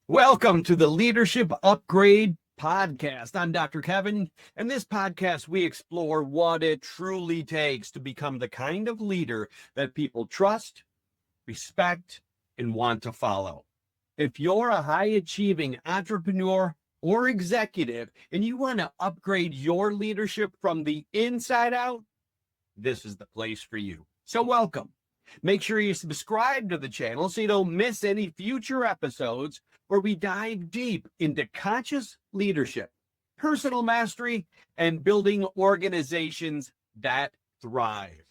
Welcome to the Leadership Upgrade Podcast. I'm Dr. Kevin. In this podcast, we explore what it truly takes to become the kind of leader that people trust, respect, and want to follow. If you're a high-achieving entrepreneur or executive and you want to upgrade your leadership from the inside out, this is the place for you. So welcome. Make sure you subscribe to the channel so you don't miss any future episodes where we dive deep into conscious leadership, personal mastery, and building organizations that thrive.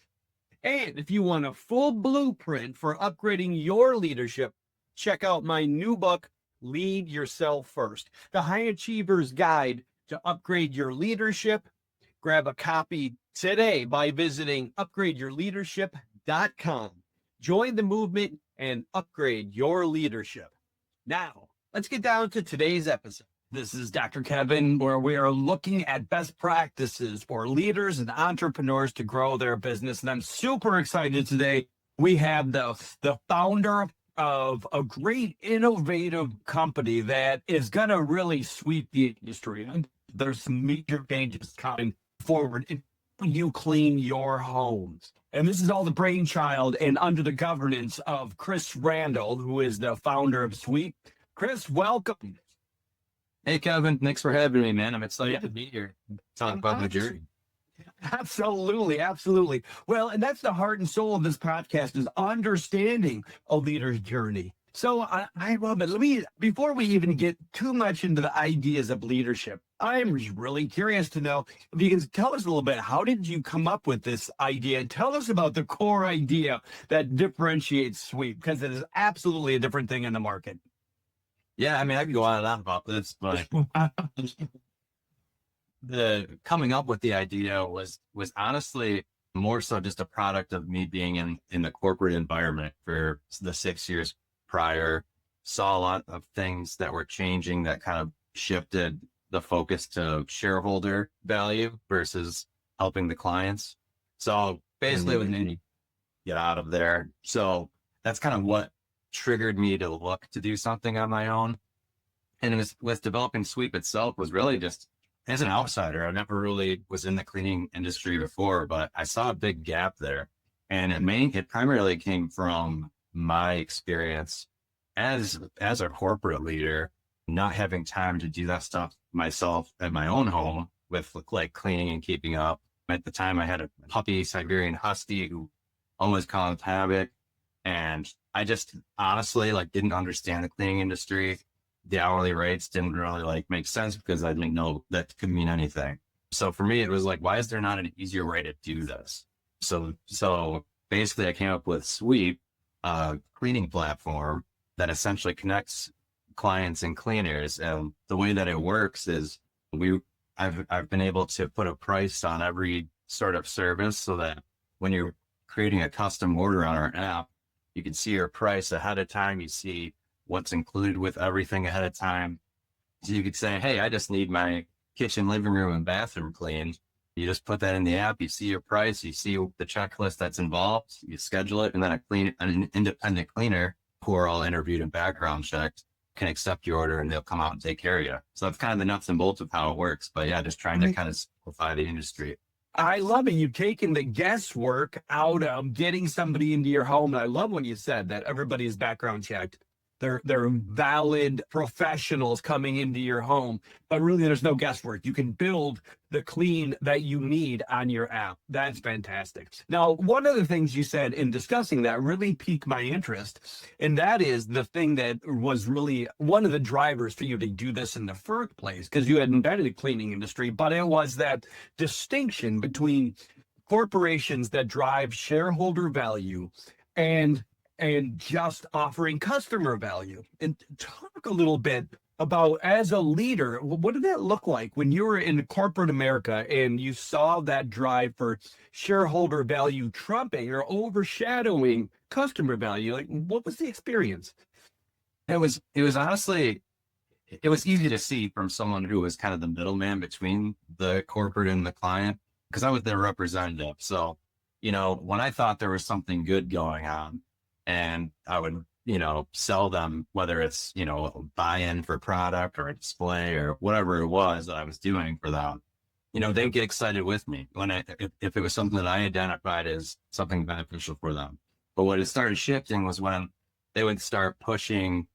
And if you want a full blueprint for upgrading your leadership, check out my new book, Lead Yourself First, the High Achiever's Guide to Upgrade Your Leadership. Grab a copy today by visiting upgradeyourleadership.com. Join the movement and upgrade your leadership. Now, let's get down to today's episode. This is Dr. Kevin, where we are looking at best practices for leaders and entrepreneurs to grow their business. And I'm super excited today. We have the founder of a great innovative company that is going to really sweep the industry. And there's some major changes coming forward in you clean your homes. And this is all the brainchild and under the governance of Chris Randall, who is the founder of Sweeep. Chris, welcome. Hey, Kevin, thanks for having me, man. I'm excited to be here. Talk about my journey. Absolutely, absolutely. Well, and that's the heart and soul of this podcast is understanding a leader's journey. So I love it. Before we even get too much into the ideas of leadership, I'm really curious to know if you can tell us a little bit, how did you come up with this idea? And tell us about the core idea that differentiates Sweep, because it is absolutely a different thing in the market. Yeah, I mean, I could go on and on about this, but the coming up with the idea was honestly more so just a product of me being in the corporate environment for the 6 years prior. Saw a lot of things that were changing that kind of shifted the focus to shareholder value versus helping the clients. So basically, it was need to get out of there. So that's kind of what triggered me to look to do something on my own. And it was developing Sweep itself was really just as an outsider. I never really was in the cleaning industry before, but I saw a big gap there. And it primarily came from my experience as a corporate leader, not having time to do that stuff myself at my own home with like cleaning and keeping up. At the time I had a puppy Siberian Husky who always caused havoc. And I just honestly didn't understand the cleaning industry. The hourly rates didn't really make sense because I didn't know that could mean anything. So for me, it was why is there not an easier way to do this? So basically I came up with Sweep, a cleaning platform that essentially connects clients and cleaners. And the way that it works is I've been able to put a price on every sort of service so that when you're creating a custom order on our app, you can see your price ahead of time. You see what's included with everything ahead of time. So you could say, hey, I just need my kitchen, living room, and bathroom cleaned. You just put that in the app, you see your price, you see the checklist that's involved, you schedule it, and then an independent cleaner who are all interviewed and background checked can accept your order and they'll come out and take care of you. So that's kind of the nuts and bolts of how it works. But yeah, just trying to kind of simplify the industry. I love it. You've taken the guesswork out of getting somebody into your home. And I love when you said that everybody is background checked. They're valid professionals coming into your home, but really there's no guesswork. You can build the clean that you need on your app. That's fantastic. Now, one of the things you said in discussing that really piqued my interest, and that is the thing that was really one of the drivers for you to do this in the first place, because you had invented the cleaning industry, but it was that distinction between corporations that drive shareholder value and just offering customer value. And talk a little bit about, as a leader, what did that look like when you were in corporate America and you saw that drive for shareholder value trumping or overshadowing customer value? What was the experience? It was honestly, it was easy to see from someone who was kind of the middleman between the corporate and the client, because I was their representative. So, when I thought there was something good going on, and I would sell them, whether it's, a buy-in for product or a display or whatever it was that I was doing for them, they'd get excited with me if it was something that I identified as something beneficial for them. But what it started shifting was when they would start pushing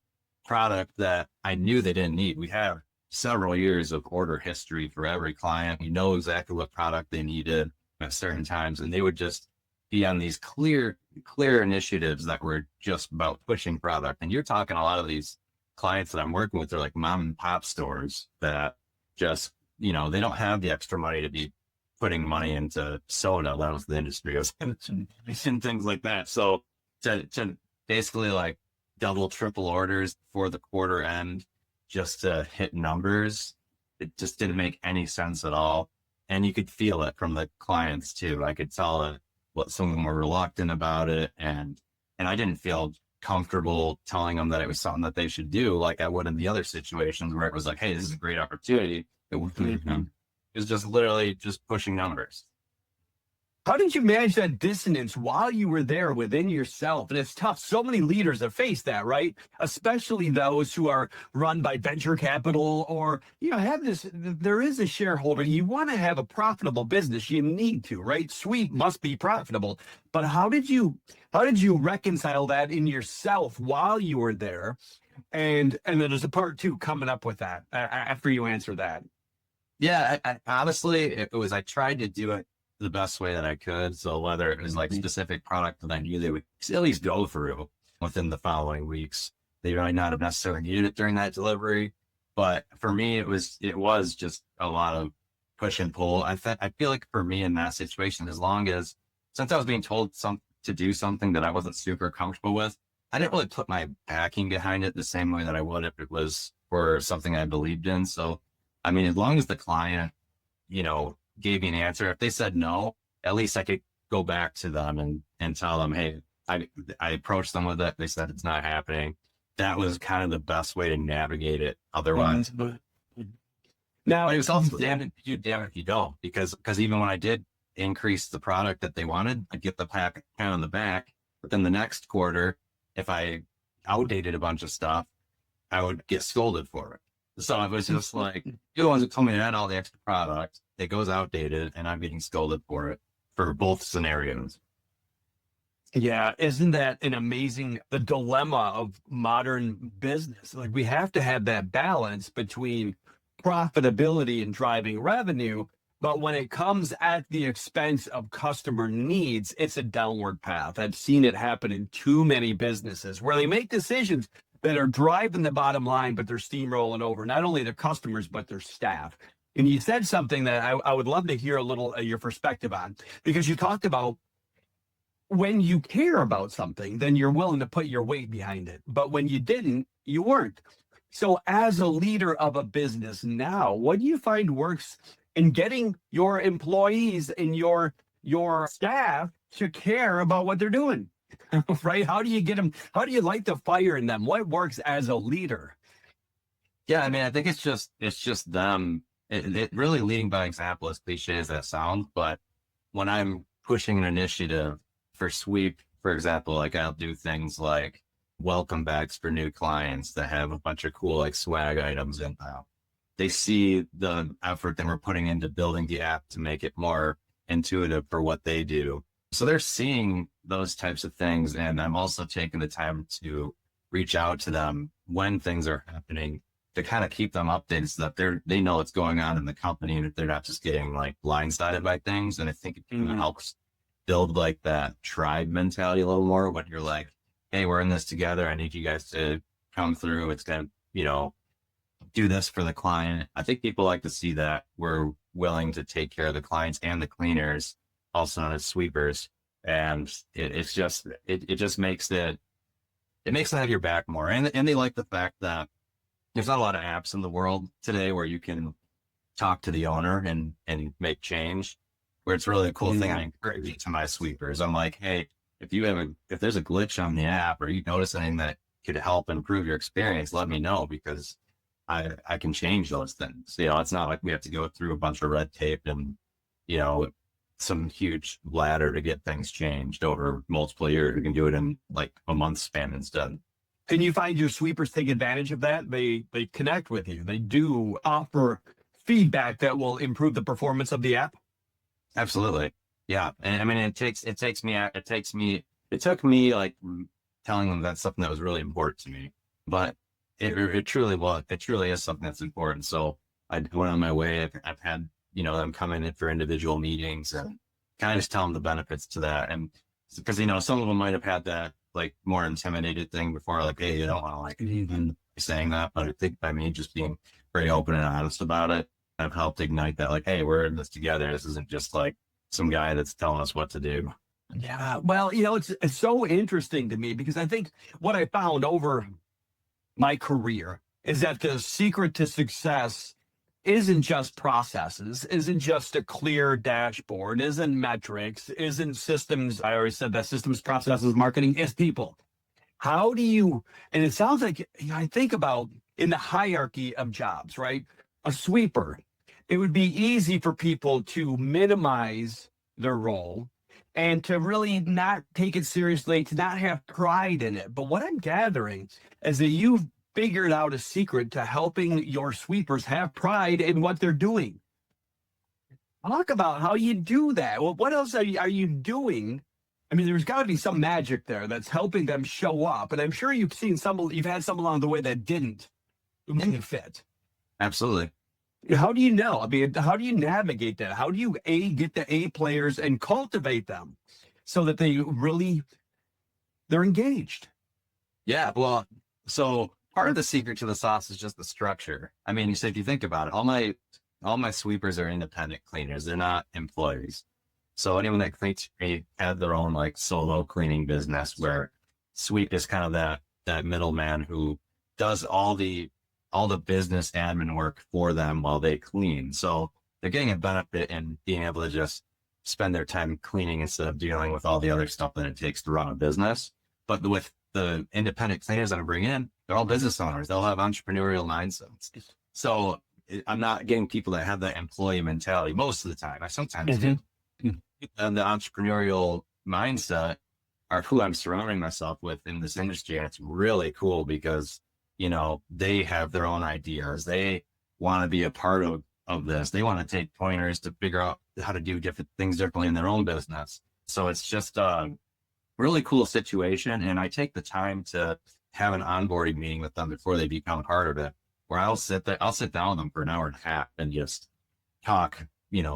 product that I knew they didn't need. We have several years of order history for every client. We know exactly what product they needed at certain times. And they would just be on these clear initiatives that were just about pushing product. And you're talking a lot of these clients that I'm working with, they're like mom and pop stores that just, they don't have the extra money to be putting money into soda. That was the industry and things like that. So to basically like double, triple orders for the quarter end just to hit numbers, it just didn't make any sense at all. And you could feel it from the clients too. I could tell it, what some of them were reluctant about it. And I didn't feel comfortable telling them that it was something that they should do, like I would in the other situations where it was like, hey, this is a great opportunity. It was just literally just pushing numbers. How did you manage that dissonance while you were there within yourself? And it's tough. So many leaders have faced that, right? Especially those who are run by venture capital or, have this, there is a shareholder. You want to have a profitable business. You need to, right? Sweeep must be profitable. But how did you reconcile that in yourself while you were there? And then there's a part two coming up with that after you answer that. Yeah, I honestly, it was, I tried to do it the best way that I could. So whether it was like specific product that I knew they would at least go through within the following weeks, they might not have necessarily needed it during that delivery. But for me, it was just a lot of push and pull. I feel like for me in that situation, since I was being told to do something that I wasn't super comfortable with, I didn't really put my backing behind it the same way that I would if it was for something I believed in. So, I mean, as long as the client, gave me an answer, if they said no, at least I could go back to them and tell them, hey, I approached them with it. They said it's not happening. That was kind of the best way to navigate it. Otherwise, now it was also damn if you don't, because even when I did increase the product that they wanted, I'd get the pat on the back. But then the next quarter, if I outdated a bunch of stuff, I would get scolded for it. So I was just like, you're the ones that told me to add all the extra product. It goes outdated and I'm getting scolded for it for both scenarios. Yeah. Isn't that the dilemma of modern business? Like we have to have that balance between profitability and driving revenue. But when it comes at the expense of customer needs, it's a downward path. I've seen it happen in too many businesses where they make decisions that are driving the bottom line, but they're steamrolling over not only their customers, but their staff. And you said something that I would love to hear a little your perspective on, because you talked about when you care about something, then you're willing to put your weight behind it. But when you didn't, you weren't. So as a leader of a business now, what do you find works in getting your employees and your staff to care about what they're doing? Right? How do you get them? How do you light the fire in them? What works as a leader? Yeah, I mean, I think it's just them. It really leading by example, as cliche as that sounds. But when I'm pushing an initiative for Sweep, for example, like I'll do things like welcome bags for new clients that have a bunch of cool like swag items in them. They see the effort that we're putting into building the app to make it more intuitive for what they do. So they're seeing those types of things. And I'm also taking the time to reach out to them when things are happening to kind of keep them updated so that they know what's going on in the company and that they're not just getting like blindsided by things. And I think it helps build like that tribe mentality a little more when you're like, hey, we're in this together. I need you guys to come through. It's going to, do this for the client. I think people like to see that we're willing to take care of the clients and the cleaners, also known as sweepers. And it just makes it makes them have your back more. And they like the fact that there's not a lot of apps in the world today where you can talk to the owner and make change, where it's really a cool thing. I encourage to my sweepers. I'm like, hey, if there's a glitch on the app or you notice anything that could help improve your experience, let me know, because I can change those things. It's not like we have to go through a bunch of red tape and, some huge ladder to get things changed over multiple years. We can do it in like a month span instead. And you find your sweepers take advantage of that. They connect with you. They do offer feedback that will improve the performance of the app. Absolutely. Yeah. And I mean, it took me like telling them that's something that was really important to me, but it truly was. It truly is something that's important. So I went on my way. I've had, them come in for individual meetings and kind of just tell them the benefits to that. And because, some of them might have had that like more intimidated thing before, like, hey, you don't want to like even saying that. But I think by me just being very open and honest about it, I've helped ignite that, like, hey, we're in this together. This isn't just like some guy that's telling us what to do. Yeah. Well, it's so interesting to me because I think what I found over my career is that the secret to success isn't just processes, isn't just a clear dashboard, isn't metrics, isn't systems. I always said that systems, processes, marketing is people. How do you, and it sounds like I think about in the hierarchy of jobs, right? A sweeper, it would be easy for people to minimize their role and to really not take it seriously, to not have pride in it. But what I'm gathering is that you've figured out a secret to helping your sweepers have pride in what they're doing. Talk about how you do that. Well, what else are you doing? I mean, there's got to be some magic there that's helping them show up. And I'm sure you've had some along the way that didn't fit. Absolutely. How do you know? I mean, how do you navigate that? How do you get the A players and cultivate them so that they're engaged? Yeah. Well, so part of the secret to the sauce is just the structure. I mean, if you think about it, all my sweepers are independent cleaners. They're not employees. So anyone that cleans have their own like solo cleaning business where Sweep is kind of that middleman who does all the business admin work for them while they clean. So they're getting a benefit in being able to just spend their time cleaning instead of dealing with all the other stuff that it takes to run a business. But with the independent cleaners that I bring in, they're all business owners. They'll have entrepreneurial mindsets. So I'm not getting people that have that employee mentality most of the time. I sometimes do. And the entrepreneurial mindset are who I'm surrounding myself with in this industry. And it's really cool because, they have their own ideas. They want to be a part of this. They want to take pointers to figure out how to do different things differently in their own business. So it's just a really cool situation. And I take the time to have an onboarding meeting with them before they become part of it, where I'll sit down with them for an hour and a half and just talk,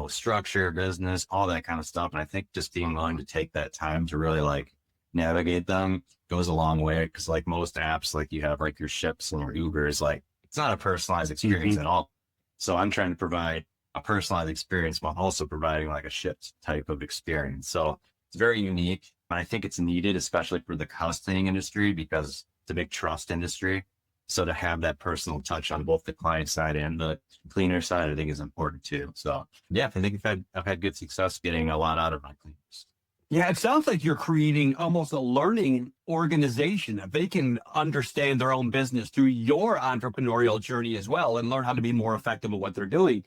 structure, business, all that kind of stuff. And I think just being willing to take that time to really like navigate them goes a long way. Cause like most apps, like you have like your Ships and your Ubers, like it's not a personalized experience at all. So I'm trying to provide a personalized experience while also providing like a Ships type of experience. So it's very unique. And I think it's needed, especially for the house cleaning industry, because it's a big trust industry. So to have that personal touch on both the client side and the cleaner side, I think is important too. So yeah, I think I've had good success getting a lot out of my cleaners. Yeah, it sounds like you're creating almost a learning organization. If they can understand their own business through your entrepreneurial journey as well and learn how to be more effective at what they're doing.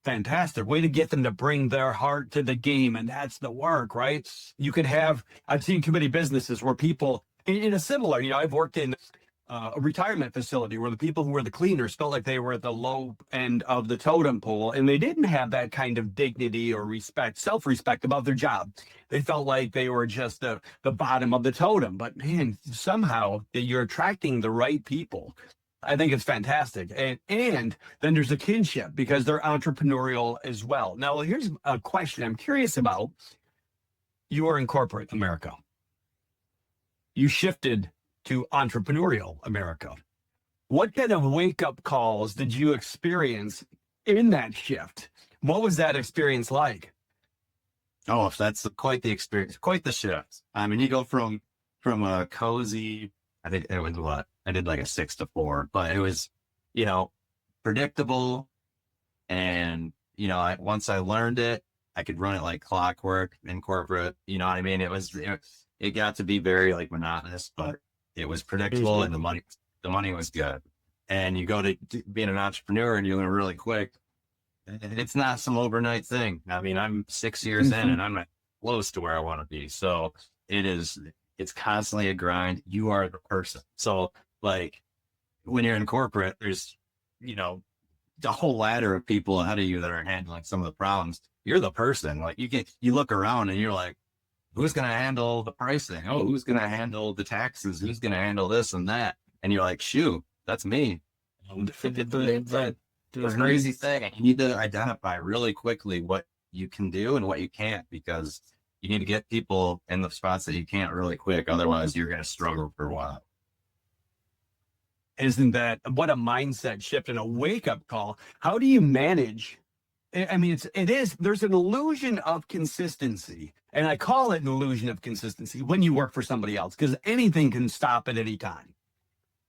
Fantastic way to get them to bring their heart to the game. And that's the work, right? I've seen too many businesses where people in a similar, I've worked in a retirement facility where the people who were the cleaners felt like they were at the low end of the totem pole and they didn't have that kind of dignity or self-respect about their job. They felt like they were just the bottom of the totem, but man, somehow you're attracting the right people. I think it's fantastic. And then there's a kinship because they're entrepreneurial as well. Now, here's a question I'm curious about. You are in corporate America. You shifted to entrepreneurial America. What kind of wake-up calls did you experience in that shift? What was that experience like? Oh, that's quite the experience, quite the shift. I mean, you go from a cozy, I think it was what? I did like a 6 to 4, but it was, predictable. And, once I learned it, I could run it like clockwork in corporate, you know what I mean? It got to be very like monotonous, but it was predictable and the money was good. And you go to being an entrepreneur and you learn really quick. It's not some overnight thing. I mean, I'm 6 years in and I'm not close to where I want to be. So it's constantly a grind. You are the person. So like when you're in corporate, there's, you know, the whole ladder of people ahead of you that are handling some of the problems. You're the person, like you look around and you're like, who's going to handle the pricing? Oh, who's going to handle the taxes? Who's going to handle this and that? And you're like, shoot, that's me. It's a crazy thing. You need to identify really quickly what you can do and what you can't, because you need to get people in the spots that you can't really quick. Otherwise, you're going to struggle for a while. Isn't that what a mindset shift and a wake up call? How do you manage? I mean, there's an illusion of consistency, and I call it an illusion of consistency when you work for somebody else, because anything can stop at any time.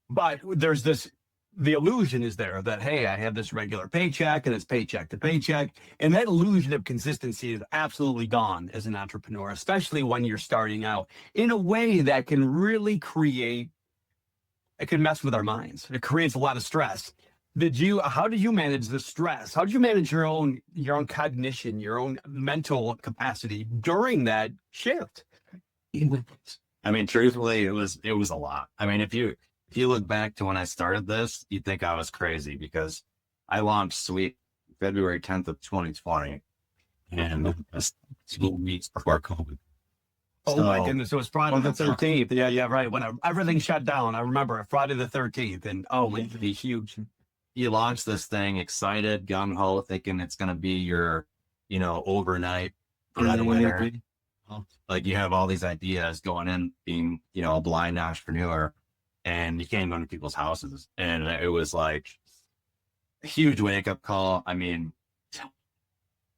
But the illusion is there that, hey, I have this regular paycheck and it's paycheck to paycheck. And that illusion of consistency is absolutely gone as an entrepreneur, especially when you're starting out, in a way that can really it can mess with our minds. It creates a lot of stress. How did you manage the stress? How did you manage your own cognition, your own mental capacity during that shift? I mean, truthfully, it was a lot. I mean, if you look back to when I started this, you'd think I was crazy, because I launched Sweeep February 10th of 2020, and that's 2 weeks before COVID. Oh my goodness, it was Friday the 13th. Yeah, right. When everything shut down, I remember Friday the 13th, and it'd be huge. You launch this thing excited, gung ho, thinking it's going to be your, overnight breadwinner. Like, you have all these ideas going in, being, a blind entrepreneur, and you can't go into people's houses. And it was like a huge wake up call. I mean,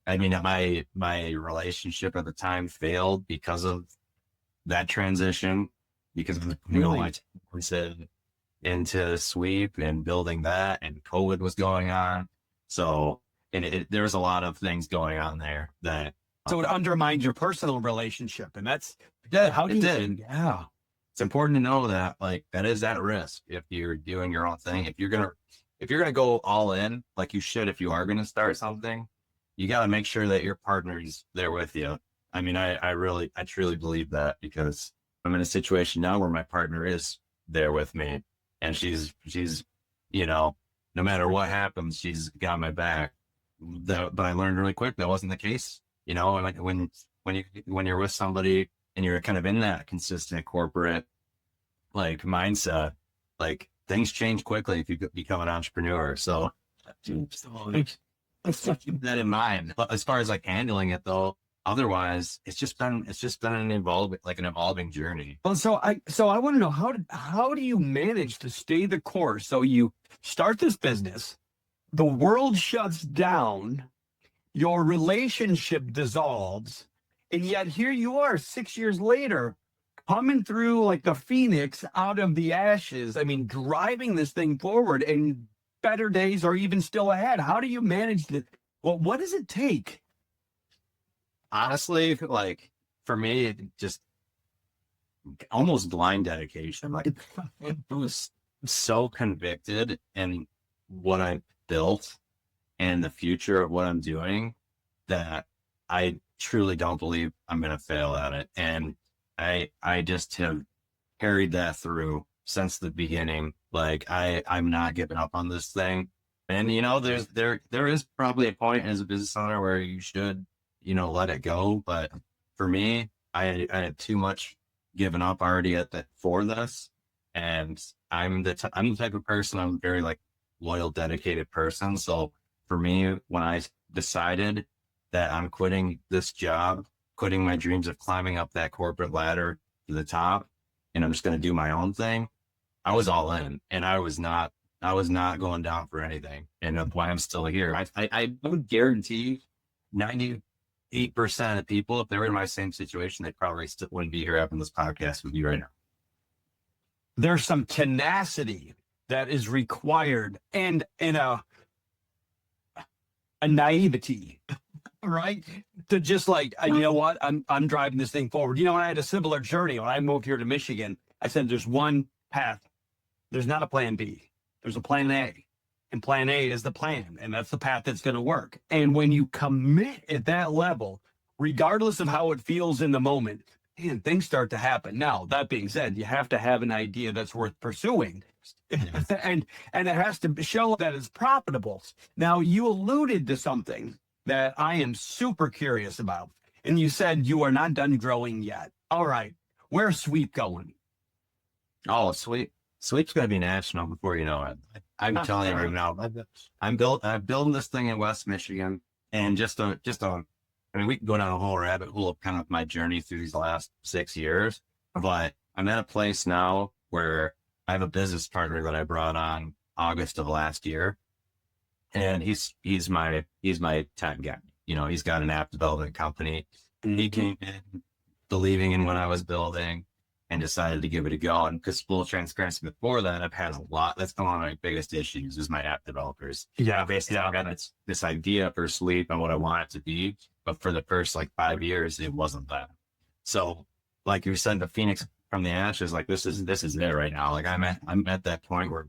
my relationship at the time failed because of that transition, because of I said into Sweep and building that, and COVID was going on. So, and there was a lot of things going on there that. So it undermined your personal relationship, and that's how do you? Yeah, it's important to know that, like, that is at risk if you're doing your own thing. If you're gonna go all in, like you should, if you are gonna start something, you got to make sure that your partner's there with you. I mean, I truly believe that, because I'm in a situation now where my partner is there with me, and she's, no matter what happens, she's got my back. But I learned really quick that wasn't the case. When you're with somebody and you're kind of in that consistent corporate like mindset, like, things change quickly if you become an entrepreneur. So let's keep that in mind. But as far as like handling it though, otherwise it's just been an evolving journey. Well, so I want to know, how do you manage to stay the course? So you start this business, the world shuts down, your relationship dissolves, and yet here you are 6 years later, coming through like the phoenix out of the ashes. I mean, driving this thing forward, and better days are even still ahead. How do you manage it? Well, what does it take? Honestly, like, for me, it just almost blind dedication. Like, it was so convicted in what I built and the future of what I'm doing that I truly don't believe I'm going to fail at it. And I just have carried that through since the beginning. Like, I'm not giving up on this thing. And, there is probably a point as a business owner where you should, let it go. But for me, I had too much given up already for this. And I'm the type of person, I'm very like loyal, dedicated person. So for me, when I decided that I'm quitting this job, quitting my dreams of climbing up that corporate ladder to the top, and I'm just going to do my own thing, I was all in, and I was not going down for anything. And that's why I'm still here. I would guarantee 98% of people, if they were in my same situation, they probably still wouldn't be here having this podcast with you right now. There's some tenacity that is required, and a naivety, right? To just like, you know what, I'm driving this thing forward. When I had a similar journey when I moved here to Michigan, I said, there's one path. There's not a plan B. There's a plan A, and plan A is the plan, and that's the path that's going to work. And when you commit at that level, regardless of how it feels in the moment, and things start to happen. Now, that being said, you have to have an idea that's worth pursuing. and and it has to show that it's profitable. Now, you alluded to something that I am super curious about. And you said you are not done growing yet. All right. Where's Sweep going? Oh, Sweep's going to be national before you know it. I'm telling you right now, I'm building this thing in West Michigan, and I mean, we can go down a whole rabbit hole of kind of my journey through these last 6 years, but I'm at a place now where I have a business partner that I brought on August of last year, and he's my tech guy. You know, he's got an app development company. He came in believing in what I was building and decided to give it a go. And because full transparency, before that, I've had a lot. That's one of my biggest issues is my app developers. Yeah. Basically, I've got this idea for Sweep and what I want it to be. But for the first like 5 years, it wasn't that. So like you said, the Phoenix from the ashes, like this is it right now. Like I'm at that point where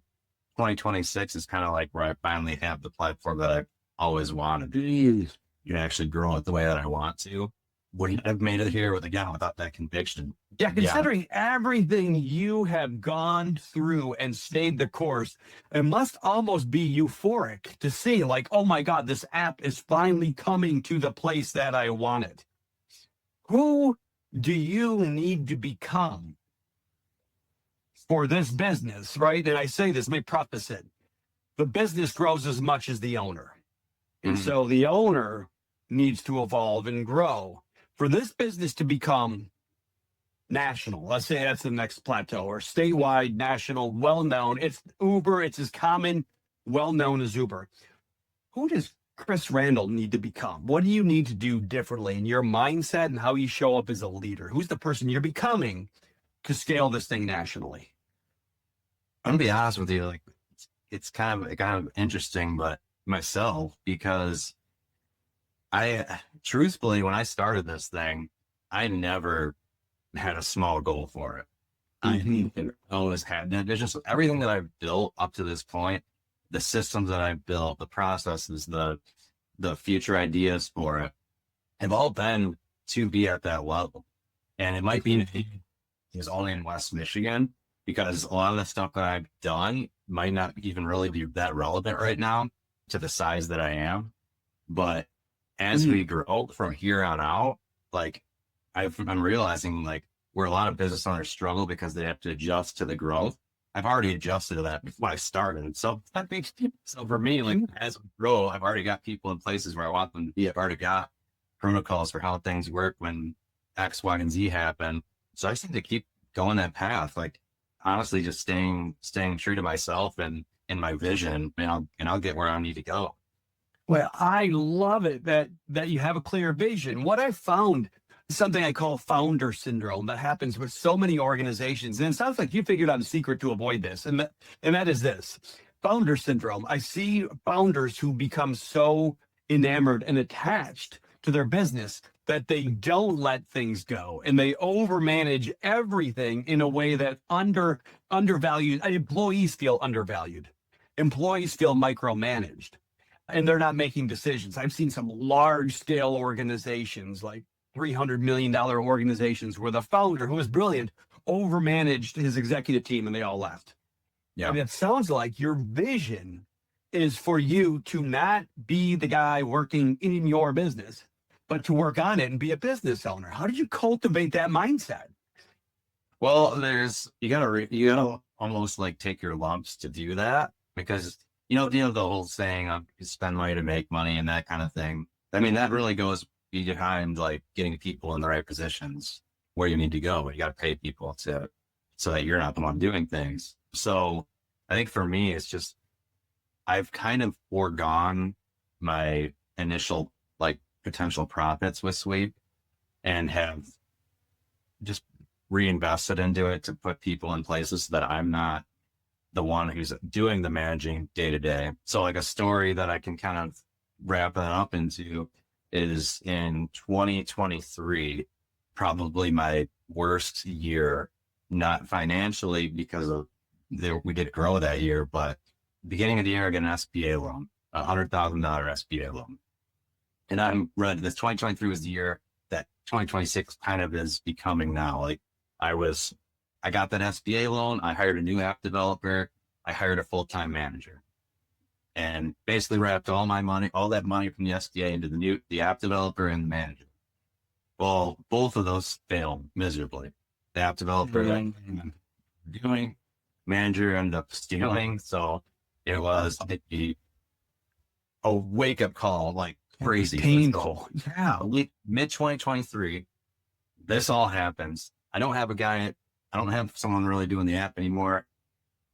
2026 is kind of like where I finally have the platform that I've always wanted. You actually grow it the way that I want to. Wouldn't have made it here without that conviction. Yeah, considering everything you have gone through and stayed the course, it must almost be euphoric to see like, oh my God, this app is finally coming to the place that I wanted. Who do you need to become for this business, right? And I say this, let me preface it. The business grows as much as the owner. And so the owner needs to evolve and grow. For this business to become national, let's say that's the next plateau, or statewide, national, well-known, it's Uber, it's as common, well-known as Uber. Who does Chris Randall need to become? What do you need to do differently in your mindset and how you show up as a leader? Who's the person you're becoming to scale this thing nationally? I'm gonna be honest with you, like it's kind of interesting, but myself, because truthfully, when I started this thing, I never had a small goal for it. I always had that vision. So everything that I've built up to this point, the systems that I've built, the processes, the future ideas for it have all been to be at that level. And it might be is only in West Michigan, because a lot of the stuff that I've done might not even really be that relevant right now to the size that I am. But as we grow from here on out, like I'm realizing like where a lot of business owners struggle because they have to adjust to the growth. I've already adjusted to that when I started. So that makes people, so for me, like as we grow, I've already got people in places where I want them to be. I've already got protocols for how things work when X, Y, and Z happen. So I just need to keep going that path. Like honestly, just staying true to myself and my vision, and I'll get where I need to go. Well, I love it that you have a clear vision. What I found is something I call founder syndrome that happens with so many organizations. And it sounds like you figured out a secret to avoid this. And that is this founder syndrome. I see founders who become so enamored and attached to their business that they don't let things go, and they overmanage everything in a way that undervalued. Employees feel undervalued. Employees feel micromanaged. And they're not making decisions. I've seen some large scale organizations, like $300 million organizations, where the founder, who was brilliant, overmanaged his executive team and they all left. Yeah. And it sounds like your vision is for you to not be the guy working in your business, but to work on it and be a business owner. How did you cultivate that mindset? Well, you gotta almost like take your lumps to do that, because you know the whole saying of spend money to make money and that kind of thing. I mean, that really goes behind like getting people in the right positions where you need to go. You got to pay people so that you're not the one doing things. So I think for me, it's just, I've kind of foregone my initial like potential profits with Sweep and have just reinvested into it to put people in places that I'm not the one who's doing the managing day to day. So like a story that I can kind of wrap that up into is in 2023, probably my worst year, not financially because of we did grow that year, but beginning of the year, I got an SBA loan, $100,000 SBA loan. And I'm ready. This 2023 was the year that 2026 kind of is becoming now. Like I got that SBA loan. I hired a new app developer. I hired a full-time manager and basically wrapped all my money, all that money from the SBA into the app developer and the manager. Well, both of those failed miserably. The app developer doing, manager ended up stealing. So it was a wake up call, like crazy. Painful. Yeah. Mid 2023, this all happens. I don't have someone really doing the app anymore.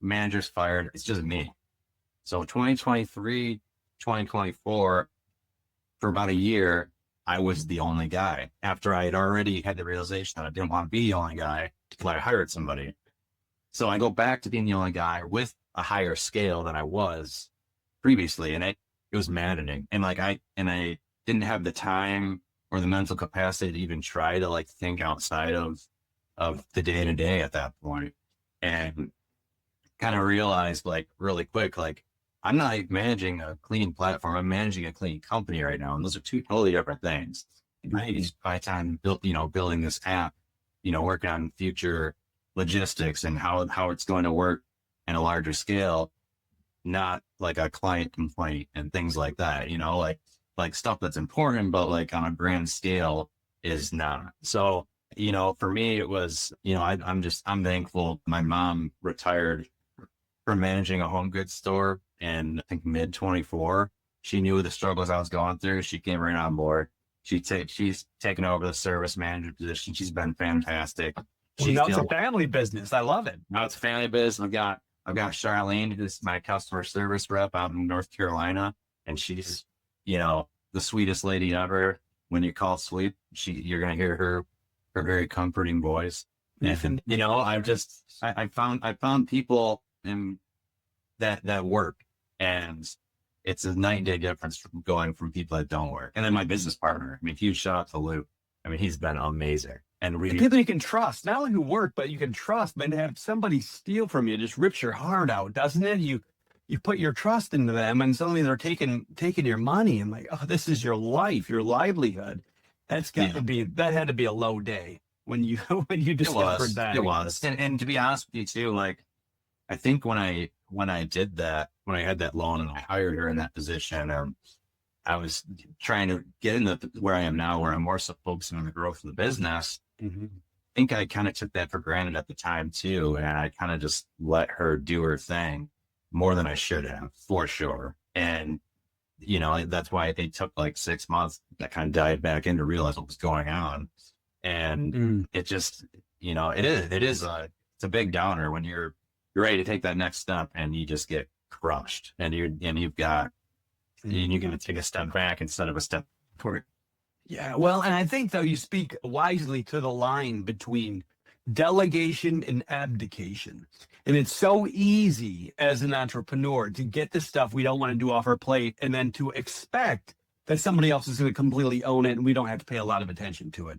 Manager's fired. It's just me. So 2023, 2024, for about a year, I was the only guy after I had already had the realization that I didn't want to be the only guy until I hired somebody. So I go back to being the only guy with a higher scale than I was previously. And it was maddening. And I didn't have the time or the mental capacity to even try to like think outside of the day to day at that point. And kind of realized like really quick, like I'm not managing a clean platform. I'm managing a clean company right now. And those are two totally different things. Right. By the time building this app, working on future logistics and how it's going to work in a larger scale, not like a client complaint and things like that, like stuff that's important, but like on a grand scale is not. So, for me, it was, I'm thankful my mom retired from managing a home goods store in I think mid 24. She knew the struggles I was going through. She came right on board. She's taken over the service manager position. She's been fantastic. Now it's a family business. I love it. Now it's a family business. I've got Charlene, who's my customer service rep out in North Carolina, and she's, the sweetest lady ever. When you call Sweeep, you're gonna hear her very comforting voice. And I found people in that work, and it's a night and day difference from going from people that don't work. And then my business partner, huge shout out to Luke. He's been amazing. And really, people you can trust, not only who work, but you can trust. But to have somebody steal from you just rips your heart out, doesn't it? You put your trust into them, and suddenly they're taking your money, and like, oh, this is your life, your livelihood. That had to be a low day when you discovered that. It was, and to be honest with you too, like I think when I did that, when I had that loan and I hired her in that position, I was trying to get into where I am now, where I'm more so focusing on the growth of the business. Mm-hmm. I think I kind of took that for granted at the time too. And I kind of just let her do her thing more than I should have, for sure. And, that's why it took like 6 months that kind of dive back in to realize what was going on. And it just, it's a big downer when you're ready to take that next step and you just get crushed and you're going to take a step back instead of a step forward. Yeah. Well, and I think though you speak wisely to the line between delegation and abdication. And it's so easy as an entrepreneur to get the stuff we don't want to do off our plate and then to expect that somebody else is going to completely own it and we don't have to pay a lot of attention to it.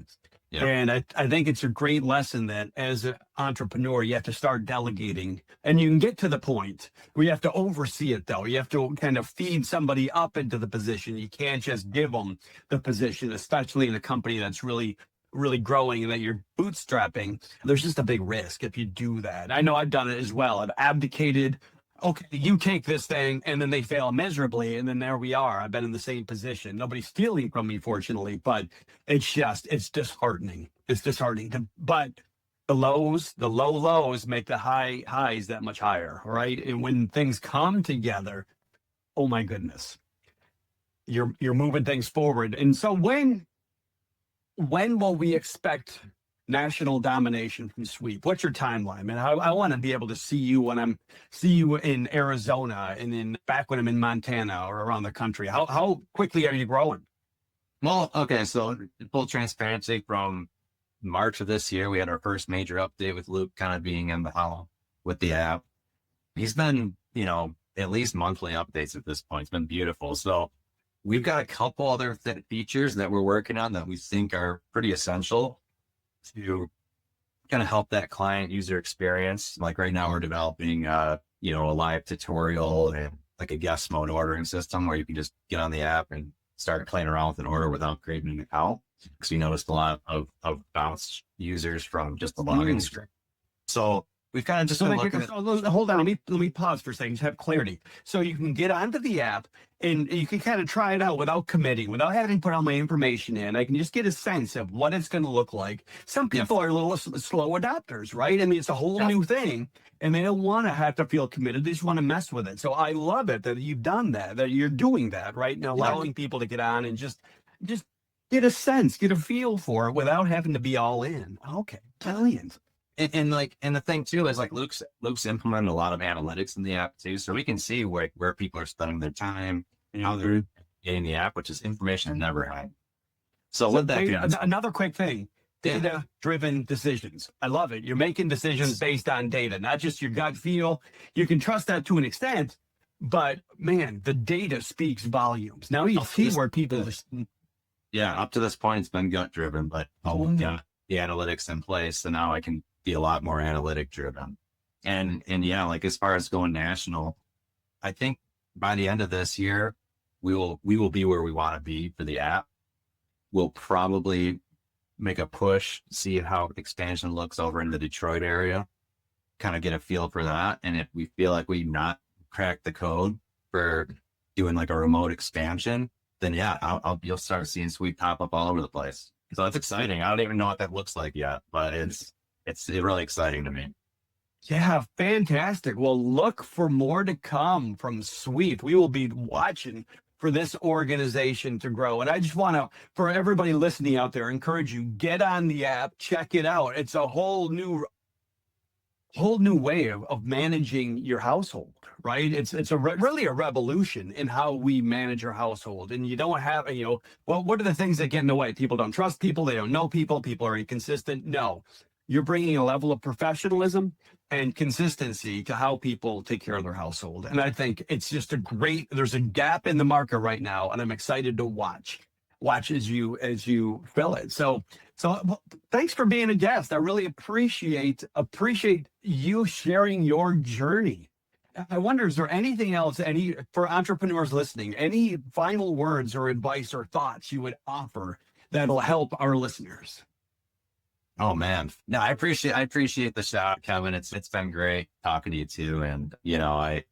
Yep. And I think it's a great lesson that as an entrepreneur, you have to start delegating, and you can get to the point where you have to oversee it though. You have to kind of feed somebody up into the position. You can't just give them the position, especially in a company that's really, really growing and that you're bootstrapping. There's just a big risk if you do that. I know I've done it as well. I've abdicated. Okay, you take this thing, and then they fail miserably, and then there we are. I've been in the same position. Nobody's stealing from me, fortunately, but it's disheartening. It's disheartening. But the low lows make the high highs that much higher, right? And when things come together, oh my goodness, you're moving things forward. And so when will we expect national domination from Sweep? What's your timeline, man? I want to be able to see you in Arizona and back when I'm in Montana or around the country. How quickly are you growing? Well, okay. So full transparency, from March of this year, we had our first major update with Luke kind of being in the hollow with the app. He's been, at least monthly updates at this point. It's been beautiful. So we've got a couple other features that we're working on that we think are pretty essential to kind of help that client user experience. Like right now we're developing, a live tutorial and like a guest mode ordering system where you can just get on the app and start playing around with an order without creating an account. because we noticed a lot of bounce users from just the login screen. So we've kind of just been looking at. Hold on, let me pause for a second to have clarity. So you can get onto the app and you can kind of try it out without committing, without having to put all my information in. I can just get a sense of what it's going to look like. Some people are a little slow adopters, right? I mean, it's a whole new thing, and they don't want to have to feel committed. They just want to mess with it. So I love it that you've done that you're doing that, right? And allowing people to get on and just get a sense, get a feel for it without having to be all in. Okay, brilliant. And the thing too is like Luke's implemented a lot of analytics in the app too, so we can see where people are spending their time, how they're getting the app, which is information I never had. So with that, another quick thing: data-driven decisions. I love it. You're making decisions based on data, not just your gut feel. You can trust that to an extent, but man, the data speaks volumes. Now you see where people. Up to this point, it's been gut driven, but the analytics in place, so now I can be a lot more analytic driven. And like as far as going national, I think by the end of this year, we will be where we want to be for the app. We'll probably make a push, see how expansion looks over in the Detroit area, kind of get a feel for that. And if we feel like we've not cracked the code for doing like a remote expansion, then you'll start seeing Sweeep pop up all over the place. So it's exciting. I don't even know what that looks like yet, but it's really exciting to me. Yeah, fantastic. Well, look for more to come from Sweep. We will be watching for this organization to grow. And I just want to, for everybody listening out there, encourage you, get on the app, check it out. It's a whole new way of managing your household, right? It's really a revolution in how we manage our household. And you don't have, what are the things that get in the way? People don't trust people. They don't know people. People are inconsistent. No, you're bringing a level of professionalism and consistency to how people take care of their household. And I think it's just there's a gap in the market right now. And I'm excited to watch as you fill it. So thanks for being a guest. I really appreciate you sharing your journey. I wonder, is there anything else, for entrepreneurs listening, any final words or advice or thoughts you would offer that'll help our listeners? Oh man. No, I appreciate the shout, Kevin. It's been great talking to you too. And, I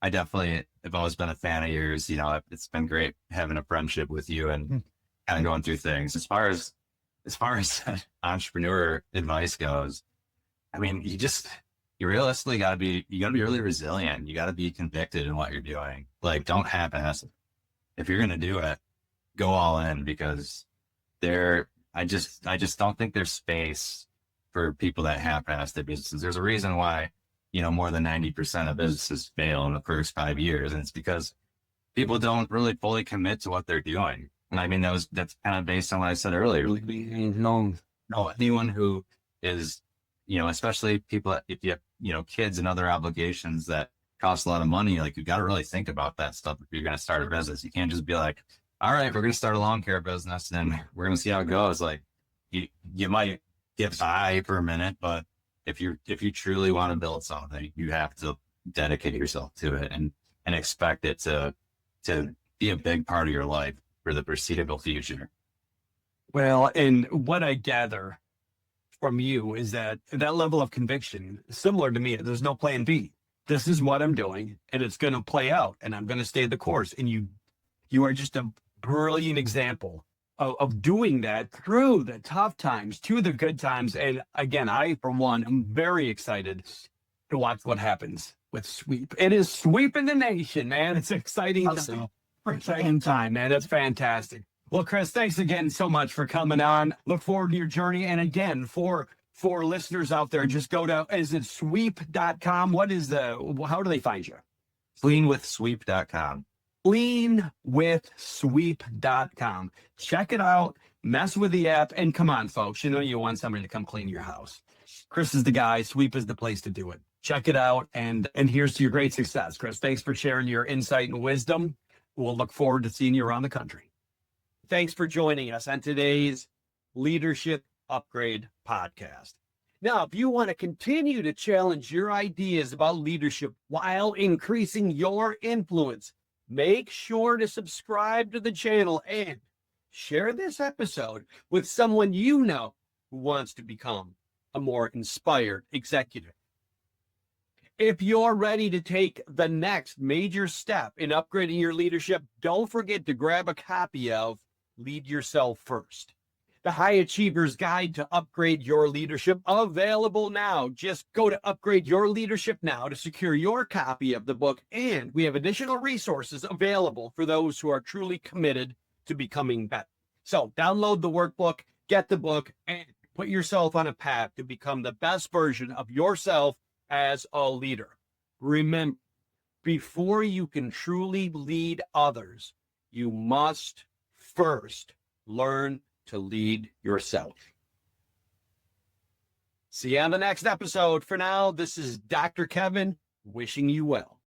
definitely have always been a fan of yours. It's been great having a friendship with you and kind of going through things. As far as entrepreneur advice goes, I mean, you realistically you gotta be really resilient. You gotta be convicted in what you're doing. Like, don't half-ass it. If you're going to do it, go all in, because I just don't think there's space for people that half-ass their businesses. There's a reason why, more than 90% of businesses fail in the first 5 years. And it's because people don't really fully commit to what they're doing. And I mean, that's kind of based on what I said earlier. No, anyone who is, especially people that, if you have, kids and other obligations that cost a lot of money, like, you got to really think about that stuff if you're going to start a business. You can't just be like, all right, we're going to start a lawn care business and we're going to see how it goes. Like, you might get by for a minute, but if you truly want to build something, you have to dedicate yourself to it and expect it to be a big part of your life for the foreseeable future. Well, and what I gather from you is that level of conviction, similar to me, there's no plan B. This is what I'm doing and it's going to play out and I'm going to stay the course. And you are just a brilliant example of doing that through the tough times to the good times. And again, I, for one, am very excited to watch what happens with Sweep. It is sweeping the nation, man. It's exciting time, man. That's fantastic. Well, Chris, thanks again so much for coming on. Look forward to your journey. And again, for listeners out there, just go to, is it sweep.com? How do they find you? Cleanwithsweep.com. Cleanwithsweep.com. Check it out, mess with the app, and come on, folks. You want somebody to come clean your house. Chris is the guy. Sweep is the place to do it. Check it out, and here's to your great success, Chris. Thanks for sharing your insight and wisdom. We'll look forward to seeing you around the country. Thanks for joining us on today's Leadership Upgrade podcast. Now, if you want to continue to challenge your ideas about leadership while increasing your influence, make sure to subscribe to the channel and Share this episode with someone you know who wants to become a more inspired executive. If you're ready to take the next major step in upgrading your leadership, don't forget to grab a copy of Lead Yourself First, the High Achiever's Guide to Upgrade Your Leadership, available now. Just go to Upgrade Your Leadership now to secure your copy of the book, and we have additional resources available for those who are truly committed to becoming better. So download the workbook, get the book, and put yourself on a path to become the best version of yourself as a leader. Remember, before you can truly lead others, you must first learn to lead yourself. See you on the next episode. For now, this is Dr. Kevin wishing you well.